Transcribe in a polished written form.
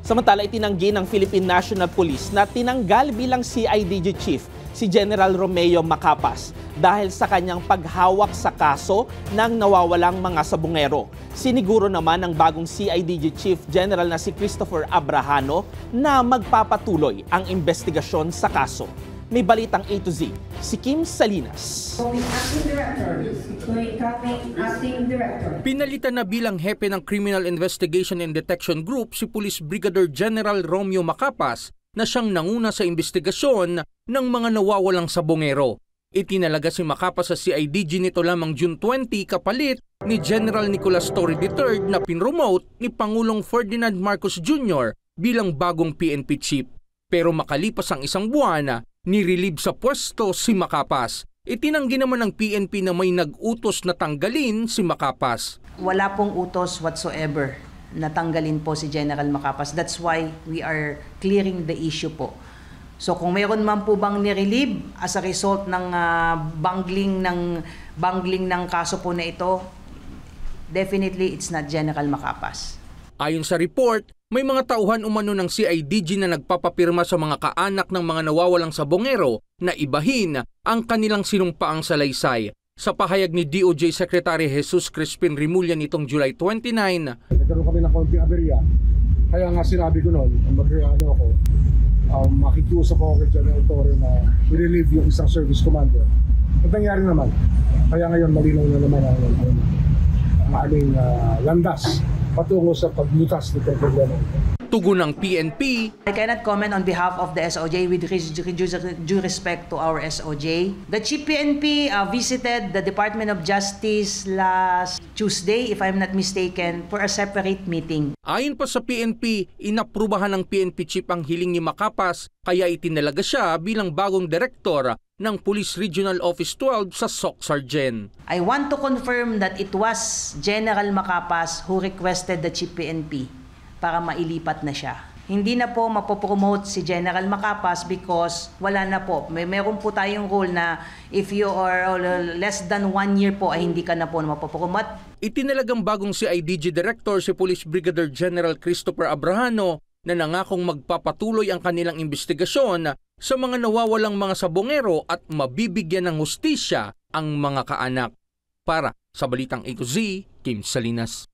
Samantala, itinanggi ng Philippine National Police na tinanggal bilang CIDG Chief si General Romeo Macapas dahil sa kanyang paghawak sa kaso ng nawawalang mga sabungero. Siniguro naman ng bagong CIDG Chief General na si Christopher Abrahano na magpapatuloy ang investigasyon sa kaso. May balitang A to Z, si Kim Salinas. Pinalitan na bilang hepe ng Criminal Investigation and Detection Group si Police Brigadier General Romeo Macapas na siyang nanguna sa investigasyon ng mga nawawalang sabongero. Itinalaga si Macapas sa CIDG nito lamang June 20 kapalit ni General Nicolas Torre III na pinromote ni Pangulong Ferdinand Marcos Jr. bilang bagong PNP chief. Pero makalipas ang isang buwan, nirelieve sa pwesto si Macapas. Itinanggi naman ng PNP na may nag-utos na tanggalin si Macapas. Wala pong utos whatsoever na tanggalin po si General Macapas. That's why we are clearing the issue po. So kung mayroon man po bang nirelieve as a result ng bungling ng kaso po na ito, definitely it's not General Macapas. Ayon sa report, may mga tauhan umano ng CIDG na nagpapapirma sa mga kaanak ng mga nawawalang sabongero na ibahin ang kanilang sinumpaang salaysay. Sa pahayag ni DOJ Secretary Jesus Crispin Rimulya nitong July 29, nagkaroon kami ng konting aberya. Kaya nga sinabi ko noon, makikiusap ako kay General Torre na i-relieve yung isang service commander. At nangyari naman. Kaya ngayon malinaw na naman ang aming landas patungo sa paglutas nitong problema. Tugon ng PNP, I cannot comment on behalf of the SOJ with due respect to our SOJ. The Chief PNP visited the Department of Justice last Tuesday, if I'm not mistaken, for a separate meeting. Ayon pa sa PNP, inaprubahan ng PNP chief ang hiling ni Macapas kaya itinalaga siya bilang bagong direktor ng Police Regional Office 12 sa SOC Sargen. I want to confirm that it was General Macapas who requested the Chief PNP para mailipat na siya. Hindi na po mapopromote si General Macapas because wala na po. Meron po tayong rule na if you are less than 1 year po ay hindi ka na po mapopromote. Itinalagang bagong CIDG Director si Police Brigadier General Christopher Abrahano na nangakong magpapatuloy ang kanilang investigasyon sa mga nawawalang mga sabongero at mabibigyan ng hustisya ang mga kaanak. Para sa Balitang A to Z, Kim Salinas.